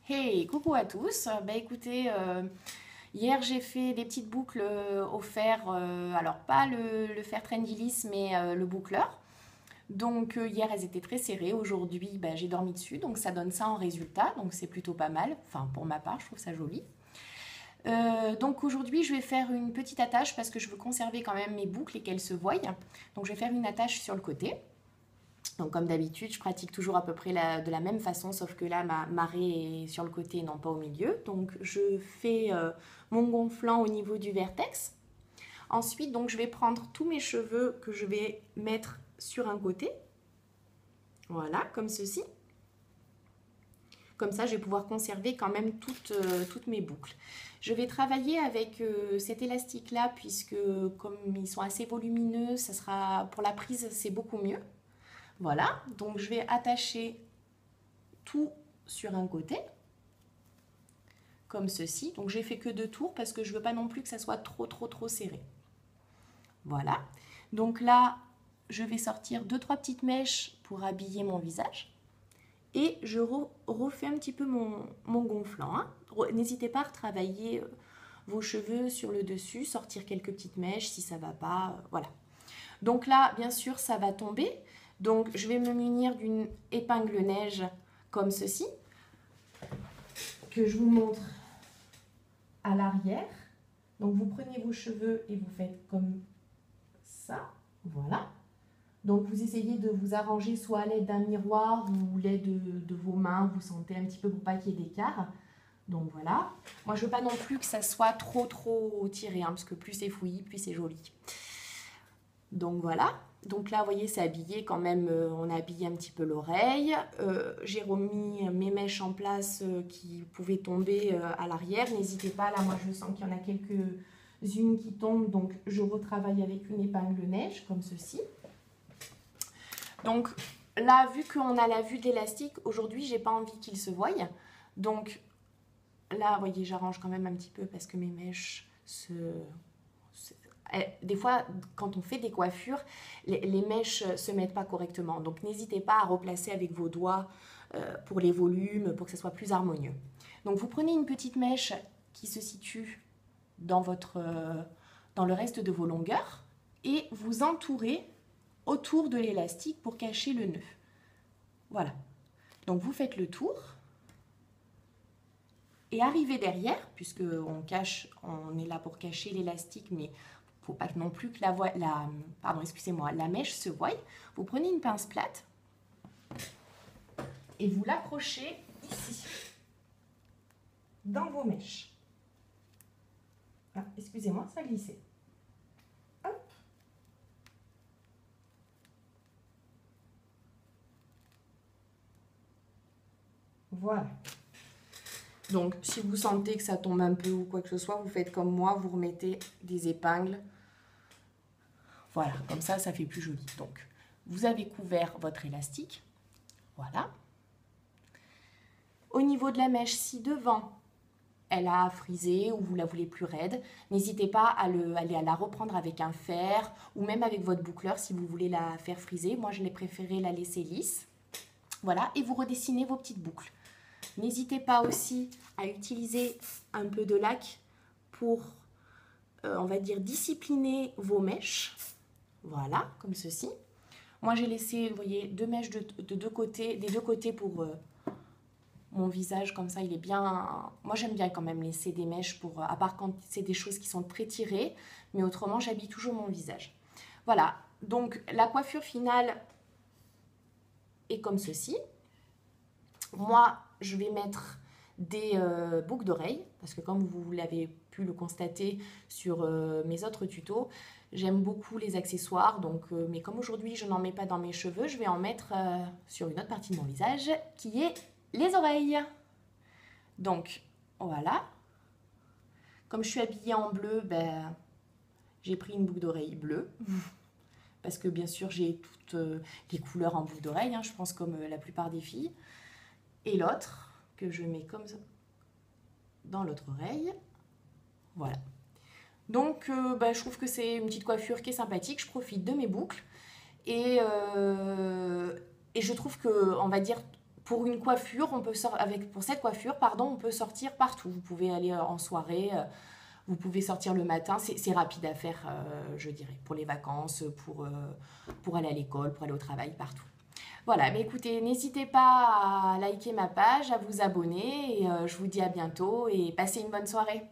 Hey, coucou à tous. Bah écoutez, hier j'ai fait des petites boucles au fer, alors pas le fer Trendy Lisse, mais le boucleur. Donc hier elles étaient très serrées, aujourd'hui bah, j'ai dormi dessus, donc ça donne ça en résultat, donc c'est plutôt pas mal. Enfin pour ma part, je trouve ça joli. Donc aujourd'hui je vais faire une petite attache parce que je veux conserver quand même mes boucles et qu'elles se voient. Donc je vais faire une attache sur le côté. Donc comme d'habitude, je pratique toujours à peu près de la même façon, sauf que là, ma marée est sur le côté et non pas au milieu. Donc je fais mon gonflant au niveau du vertex. Ensuite, donc, je vais prendre tous mes cheveux que je vais mettre sur un côté. Voilà, comme ceci. Comme ça, je vais pouvoir conserver quand même toutes mes boucles. Je vais travailler avec cet élastique-là, puisque comme ils sont assez volumineux, ça sera pour la prise, c'est beaucoup mieux. Voilà, donc je vais attacher tout sur un côté, comme ceci. Donc j'ai fait que 2 tours parce que je ne veux pas non plus que ça soit trop serré. Voilà, donc là, je vais sortir 2-3 petites mèches pour habiller mon visage. Et je refais un petit peu mon gonflant. Hein. N'hésitez pas à retravailler vos cheveux sur le dessus, sortir quelques petites mèches si ça ne va pas. Voilà. Donc là, bien sûr, ça va tomber. Donc, je vais me munir d'une épingle neige comme ceci, que je vous montre à l'arrière. Donc, vous prenez vos cheveux et vous faites comme ça. Voilà. Donc, vous essayez de vous arranger soit à l'aide d'un miroir ou l'aide de vos mains. Vous sentez un petit peu pour pas qu'il y ait d'écart. Donc, voilà. Moi, je ne veux pas non plus que ça soit trop tiré, hein, parce que plus c'est fouillis, plus c'est joli. Donc, voilà. Donc là, vous voyez, c'est habillé quand même, on a habillé un petit peu l'oreille. J'ai remis mes mèches en place qui pouvaient tomber à l'arrière. N'hésitez pas, là, moi, je sens qu'il y en a quelques-unes qui tombent. Donc, je retravaille avec une épingle neige, comme ceci. Donc, là, vu qu'on a la vue d'élastique, aujourd'hui, j'ai pas envie qu'il se voie. Donc, là, vous voyez, j'arrange quand même un petit peu parce que mes mèches des fois, quand on fait des coiffures, les mèches ne se mettent pas correctement. Donc, n'hésitez pas à replacer avec vos doigts pour les volumes, pour que ce soit plus harmonieux. Donc, vous prenez une petite mèche qui se situe dans le reste de vos longueurs et vous entourez autour de l'élastique pour cacher le nœud. Voilà. Donc, vous faites le tour. Et arrivez derrière, puisque on est là pour cacher l'élastique, mais il ne faut pas non plus que la mèche se voie. Vous prenez une pince plate et vous l'accrochez ici, dans vos mèches. Ah, excusez-moi, ça a glissé. Hop. Voilà. Donc, si vous sentez que ça tombe un peu ou quoi que ce soit, vous faites comme moi, vous remettez des épingles. Voilà, comme ça fait plus joli. Donc, vous avez couvert votre élastique. Voilà. Au niveau de la mèche, si devant, elle a frisé ou vous la voulez plus raide, n'hésitez pas à la reprendre avec un fer ou même avec votre boucleur si vous voulez la faire friser. Moi, je l'ai préféré la laisser lisse. Voilà, et vous redessinez vos petites boucles. N'hésitez pas aussi à utiliser un peu de lac pour, on va dire, discipliner vos mèches. Voilà, comme ceci. Moi, j'ai laissé, vous voyez, 2 mèches des deux côtés pour mon visage. Comme ça, il est bien... Moi, j'aime bien quand même laisser des mèches à part quand c'est des choses qui sont très tirées. Mais autrement, j'habille toujours mon visage. Voilà, donc la coiffure finale est comme ceci. Moi, je vais mettre des boucles d'oreilles, parce que comme vous l'avez pu le constater sur mes autres tutos, j'aime beaucoup les accessoires, donc, mais comme aujourd'hui je n'en mets pas dans mes cheveux, je vais en mettre sur une autre partie de mon visage, qui est les oreilles. Donc, voilà. Comme je suis habillée en bleu, ben, j'ai pris une boucle d'oreille bleue, parce que bien sûr j'ai toutes les couleurs en boucle d'oreille, hein, je pense comme la plupart des filles. Et l'autre, que je mets comme ça, dans l'autre oreille. Voilà. Donc, je trouve que c'est une petite coiffure qui est sympathique. Je profite de mes boucles. Et je trouve que, on va dire, pour une coiffure, pour cette coiffure, pardon, on peut sortir partout. Vous pouvez aller en soirée, vous pouvez sortir le matin. C'est rapide à faire, je dirais, pour les vacances, pour aller à l'école, pour aller au travail, partout. Voilà, mais écoutez, n'hésitez pas à liker ma page, à vous abonner. Et je vous dis à bientôt et passez une bonne soirée.